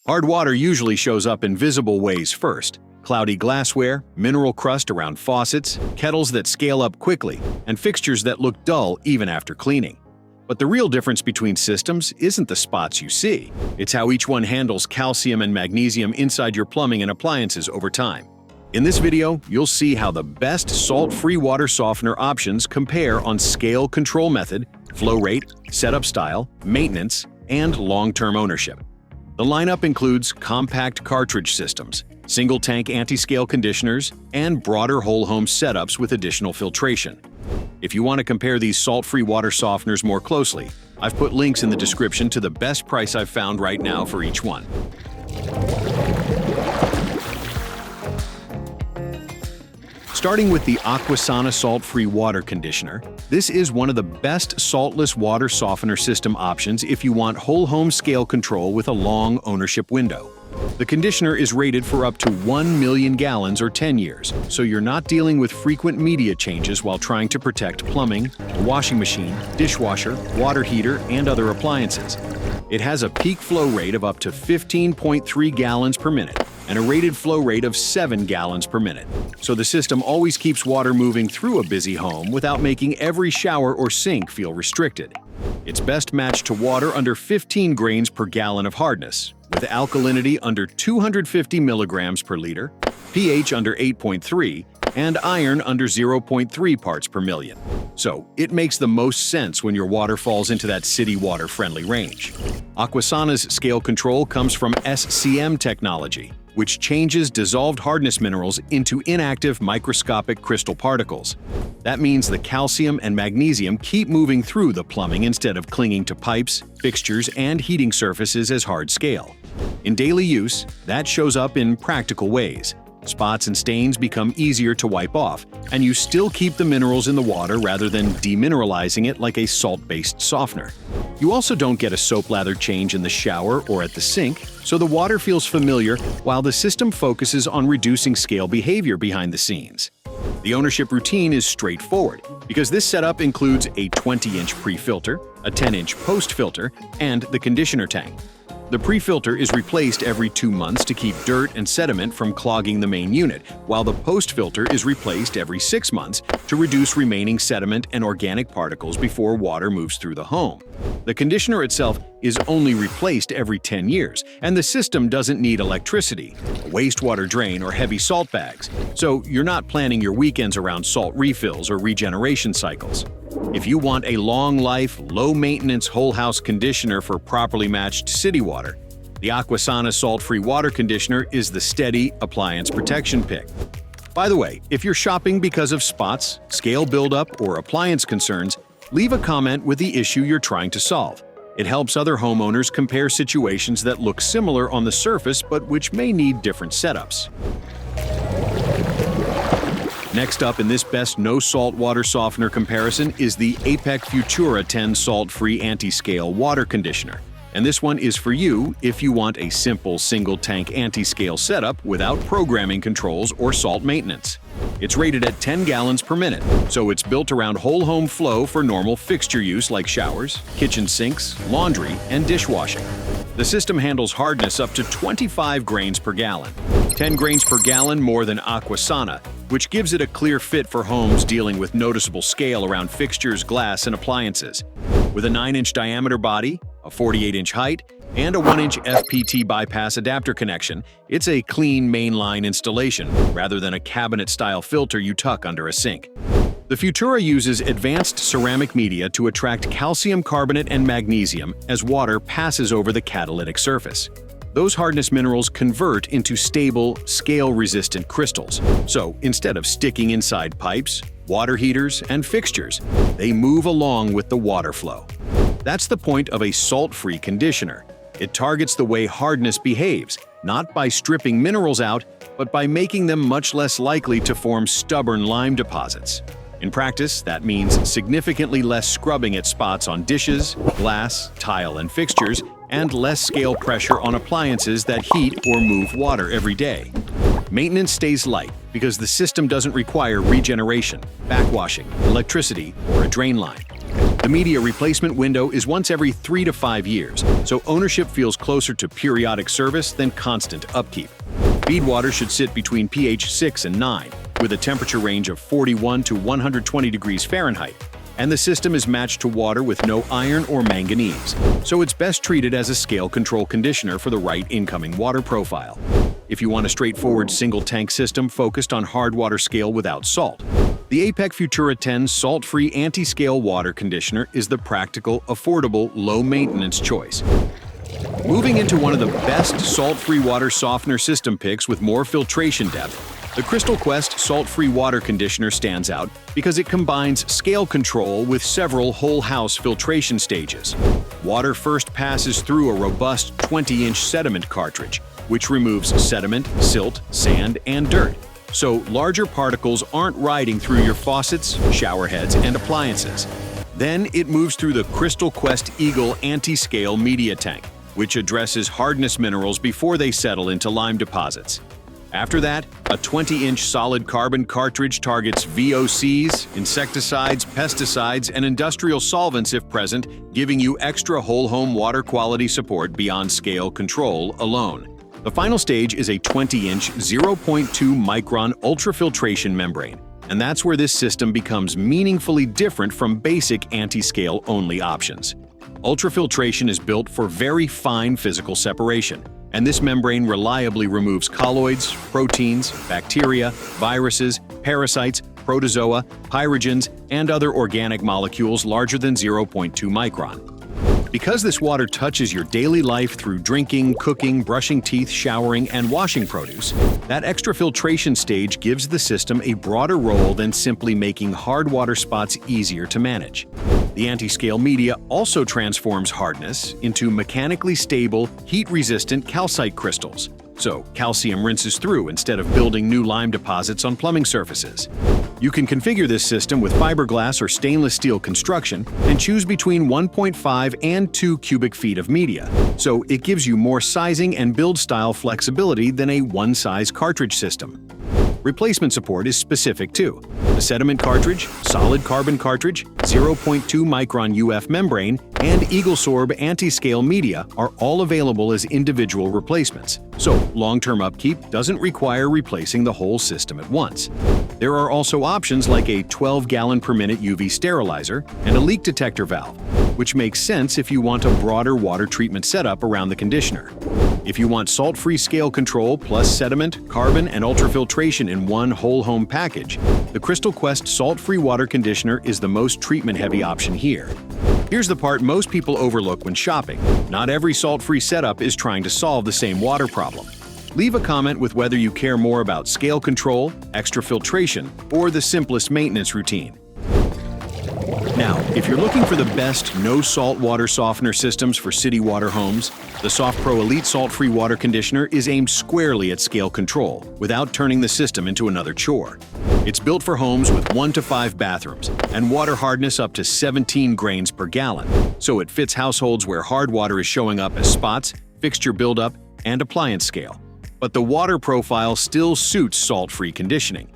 Hard water usually shows up in visible ways first: cloudy glassware, mineral crust around faucets, kettles that scale up quickly, and fixtures that look dull even after cleaning. But the real difference between systems isn't the spots you see. It's how each one handles calcium and magnesium inside your plumbing and appliances over time. In this video, you'll see how the best salt-free water softener options compare on scale control method, flow rate, setup style, maintenance, and long-term ownership. The lineup includes compact cartridge systems, single-tank anti-scale conditioners, and broader whole-home setups with additional filtration. If you want to compare these salt-free water softeners more closely, I've put links in the description to the best price I've found right now for each one. Starting with the Aquasana salt-free water conditioner, this is one of the best saltless water softener system options if you want whole-home scale control with a long ownership window. The conditioner is rated for up to 1 million gallons or 10 years, so you're not dealing with frequent media changes while trying to protect plumbing, washing machine, dishwasher, water heater, and other appliances. It has a peak flow rate of up to 15.3 gallons per minute and a rated flow rate of 7 gallons per minute, so the system always keeps water moving through a busy home without making every shower or sink feel restricted. It's best matched to water under 15 grains per gallon of hardness, with alkalinity under 250 milligrams per liter, pH under 8.3, and iron under 0.3 parts per million. So it makes the most sense when your water falls into that city water-friendly range. Aquasana's scale control comes from SCM technology, which changes dissolved hardness minerals into inactive microscopic crystal particles. That means the calcium and magnesium keep moving through the plumbing instead of clinging to pipes, fixtures, and heating surfaces as hard scale. In daily use, that shows up in practical ways. Spots and stains become easier to wipe off, and you still keep the minerals in the water rather than demineralizing it like a salt-based softener. You also don't get a soap lather change in the shower or at the sink, so the water feels familiar while the system focuses on reducing scale behavior behind the scenes. The ownership routine is straightforward because this setup includes a 20-inch pre-filter, a 10-inch post-filter, and the conditioner tank. The pre-filter is replaced every 2 months to keep dirt and sediment from clogging the main unit, while the post-filter is replaced every 6 months to reduce remaining sediment and organic particles before water moves through the home. The conditioner itself is only replaced every 10 years, and the system doesn't need electricity, a wastewater drain, or heavy salt bags, so you're not planning your weekends around salt refills or regeneration cycles. If you want a long-life, low-maintenance whole-house conditioner for properly matched city water, the Aquasana salt-free water conditioner is the steady appliance protection pick. By the way, if you're shopping because of spots, scale buildup, or appliance concerns, leave a comment with the issue you're trying to solve. It helps other homeowners compare situations that look similar on the surface but which may need different setups. Next up in this best no-salt water softener comparison is the APEC Futura 10 salt-free anti-scale water conditioner. And this one is for you if you want a simple single-tank anti-scale setup without programming controls or salt maintenance. It's rated at 10 gallons per minute, so it's built around whole-home flow for normal fixture use like showers, kitchen sinks, laundry, and dishwashing. The system handles hardness up to 25 grains per gallon, 10 grains per gallon more than Aquasana, which gives it a clear fit for homes dealing with noticeable scale around fixtures, glass, and appliances. With a 9-inch diameter body, a 48-inch height, and a 1-inch FPT bypass adapter connection, it's a clean mainline installation rather than a cabinet-style filter you tuck under a sink. The Futura uses advanced ceramic media to attract calcium carbonate and magnesium as water passes over the catalytic surface. Those hardness minerals convert into stable, scale-resistant crystals. So instead of sticking inside pipes, water heaters, and fixtures, they move along with the water flow. That's the point of a salt-free conditioner. It targets the way hardness behaves, not by stripping minerals out, but by making them much less likely to form stubborn lime deposits. In practice, that means significantly less scrubbing at spots on dishes, glass, tile, and fixtures, and less scale pressure on appliances that heat or move water every day. Maintenance stays light because the system doesn't require regeneration, backwashing, electricity, or a drain line. The media replacement window is once every 3 to 5 years, so ownership feels closer to periodic service than constant upkeep. Feed water should sit between pH 6 and 9, with a temperature range of 41 to 120 degrees Fahrenheit, and the system is matched to water with no iron or manganese, so it's best treated as a scale control conditioner for the right incoming water profile. If you want a straightforward single-tank system focused on hard water scale without salt, the APEC Futura 10 salt-free anti-scale water conditioner is the practical, affordable, low-maintenance choice. Moving into one of the best salt-free water softener system picks with more filtration depth, the Crystal Quest salt-free water conditioner stands out because it combines scale control with several whole-house filtration stages. Water first passes through a robust 20-inch sediment cartridge, which removes sediment, silt, sand, and dirt, so larger particles aren't riding through your faucets, shower heads, and appliances. Then it moves through the Crystal Quest Eagle anti-scale media tank, which addresses hardness minerals before they settle into lime deposits. After that, a 20-inch solid carbon cartridge targets VOCs, insecticides, pesticides, and industrial solvents if present, giving you extra whole-home water quality support beyond scale control alone. The final stage is a 20-inch 0.2-micron ultrafiltration membrane, and that's where this system becomes meaningfully different from basic anti-scale only options. Ultrafiltration is built for very fine physical separation, and this membrane reliably removes colloids, proteins, bacteria, viruses, parasites, protozoa, pyrogens, and other organic molecules larger than 0.2 micron. Because this water touches your daily life through drinking, cooking, brushing teeth, showering, and washing produce, that extra filtration stage gives the system a broader role than simply making hard water spots easier to manage. The anti-scale media also transforms hardness into mechanically stable, heat-resistant calcite crystals, so calcium rinses through instead of building new lime deposits on plumbing surfaces. You can configure this system with fiberglass or stainless steel construction and choose between 1.5 and 2 cubic feet of media, so it gives you more sizing and build style flexibility than a one-size cartridge system. Replacement support is specific too. The sediment cartridge, solid carbon cartridge, 0.2 micron UF membrane, and EagleSorb anti-scale media are all available as individual replacements, so long-term upkeep doesn't require replacing the whole system at once. There are also options like a 12-gallon-per-minute UV sterilizer and a leak detector valve, which makes sense if you want a broader water treatment setup around the conditioner. If you want salt-free scale control plus sediment, carbon, and ultrafiltration in one whole-home package, the Crystal Quest salt-free water conditioner is the most treatment-heavy option here. Here's the part most people overlook when shopping. Not every salt-free setup is trying to solve the same water problem. Leave a comment with whether you care more about scale control, extra filtration, or the simplest maintenance routine. Now, if you're looking for the best no-salt water softener systems for city water homes, the SoftPro Elite Salt-Free Water Conditioner is aimed squarely at scale control, without turning the system into another chore. It's built for homes with 1 to 5 bathrooms and water hardness up to 17 grains per gallon, so it fits households where hard water is showing up as spots, fixture buildup, and appliance scale. But the water profile still suits salt-free conditioning.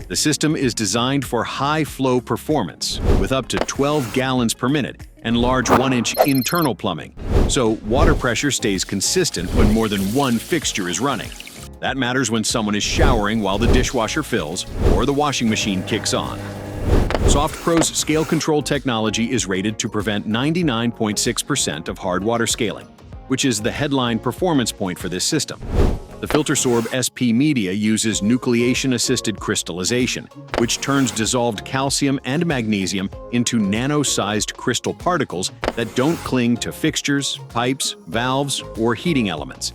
The system is designed for high-flow performance, with up to 12 gallons per minute and large 1-inch internal plumbing, so water pressure stays consistent when more than one fixture is running. That matters when someone is showering while the dishwasher fills or the washing machine kicks on. SoftPro's scale control technology is rated to prevent 99.6% of hard water scaling, which is the headline performance point for this system. The FilterSorb SP media uses nucleation-assisted crystallization, which turns dissolved calcium and magnesium into nano-sized crystal particles that don't cling to fixtures, pipes, valves, or heating elements.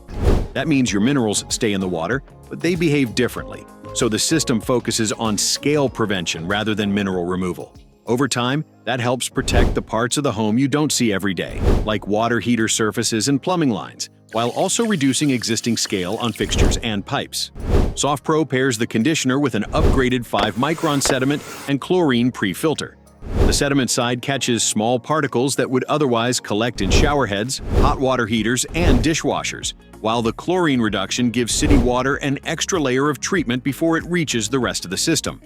That means your minerals stay in the water, but they behave differently, so the system focuses on scale prevention rather than mineral removal. Over time, that helps protect the parts of the home you don't see every day, like water heater surfaces and plumbing lines, while also reducing existing scale on fixtures and pipes. SoftPro pairs the conditioner with an upgraded 5-micron sediment and chlorine pre-filter. The sediment side catches small particles that would otherwise collect in shower heads, hot water heaters, and dishwashers, while the chlorine reduction gives city water an extra layer of treatment before it reaches the rest of the system.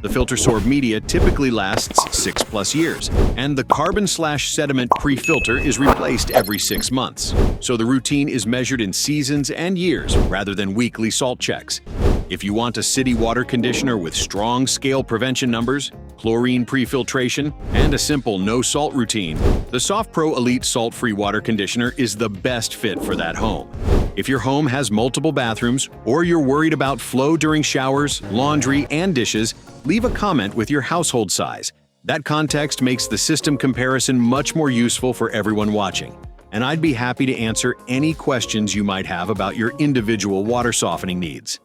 The filter sorb media typically lasts 6+ years, and the carbon/sediment pre-filter is replaced every 6 months. So the routine is measured in seasons and years rather than weekly salt checks. If you want a city water conditioner with strong scale prevention numbers, chlorine pre-filtration, and a simple no-salt routine, the SoftPro Elite Salt-Free Water Conditioner is the best fit for that home. If your home has multiple bathrooms, or you're worried about flow during showers, laundry, and dishes, leave a comment with your household size. That context makes the system comparison much more useful for everyone watching. And I'd be happy to answer any questions you might have about your individual water softening needs.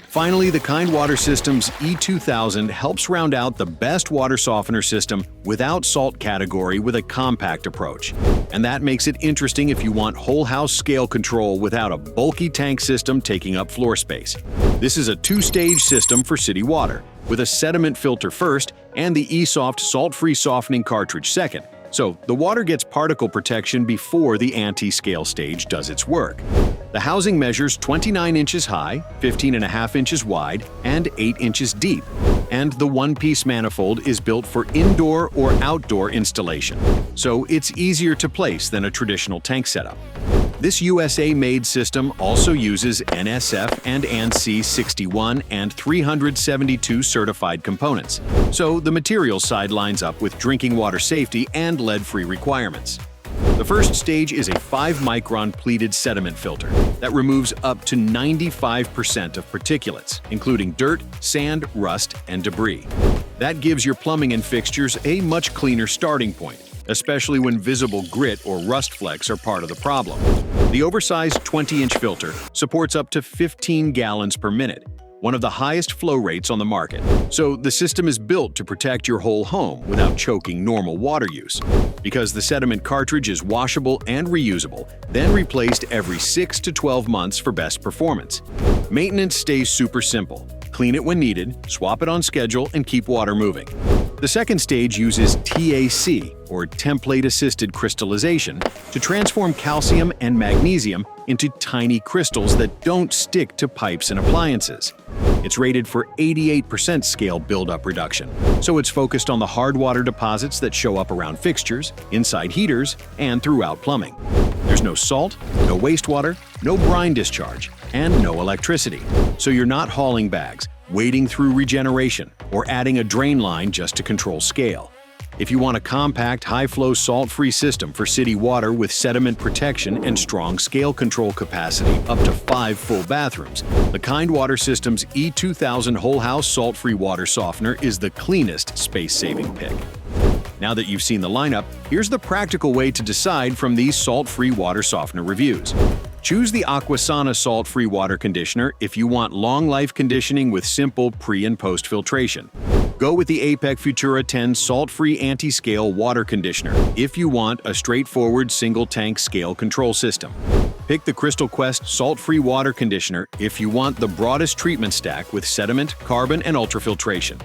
Finally, the Kind Water System's E2000 helps round out the best water softener system without salt category with a compact approach. And that makes it interesting if you want whole house scale control without a bulky tank system taking up floor space. This is a 2-stage system for city water, with a sediment filter first and the eSoft salt-free softening cartridge second. So the water gets particle protection before the anti-scale stage does its work. The housing measures 29 inches high, 15.5 inches wide, and 8 inches deep, and the one-piece manifold is built for indoor or outdoor installation, so it's easier to place than a traditional tank setup. This USA-made system also uses NSF and ANSI 61 and 372 certified components, so the material side lines up with drinking water safety and lead-free requirements. The first stage is a 5-micron pleated sediment filter that removes up to 95% of particulates, including dirt, sand, rust, and debris. That gives your plumbing and fixtures a much cleaner starting point, especially when visible grit or rust flecks are part of the problem. The oversized 20-inch filter supports up to 15 gallons per minute, one of the highest flow rates on the market. So the system is built to protect your whole home without choking normal water use. Because the sediment cartridge is washable and reusable, then replaced every 6 to 12 months for best performance. Maintenance stays super simple. Clean it when needed, swap it on schedule, and keep water moving. The second stage uses TAC, or template-assisted crystallization, to transform calcium and magnesium into tiny crystals that don't stick to pipes and appliances. It's rated for 88% scale buildup reduction, so it's focused on the hard water deposits that show up around fixtures, inside heaters, and throughout plumbing. There's no salt, no wastewater, no brine discharge, and no electricity, so you're not hauling bags, wading through regeneration, or adding a drain line just to control scale. If you want a compact, high-flow, salt-free system for city water with sediment protection and strong scale control capacity up to 5 full bathrooms, the Kind Water System's E2000 Whole House Salt-Free Water Softener is the cleanest, space-saving pick. Now that you've seen the lineup, here's the practical way to decide from these salt-free water softener reviews. Choose the Aquasana salt-free water conditioner if you want long-life conditioning with simple pre- and post-filtration. Go with the APEC Futura 10 salt-free anti-scale water conditioner if you want a straightforward single-tank scale control system. Pick the Crystal Quest salt-free water conditioner if you want the broadest treatment stack with sediment, carbon, and ultrafiltration.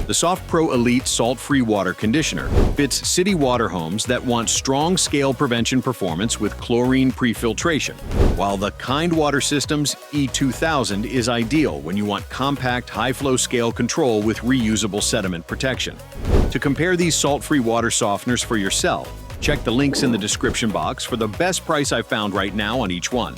The SoftPro Elite Salt-Free Water Conditioner fits city water homes that want strong scale prevention performance with chlorine pre-filtration, while the Kind Water System's E2000 is ideal when you want compact, high-flow scale control with reusable sediment protection. To compare these salt-free water softeners for yourself, check the links in the description box for the best price I've found right now on each one.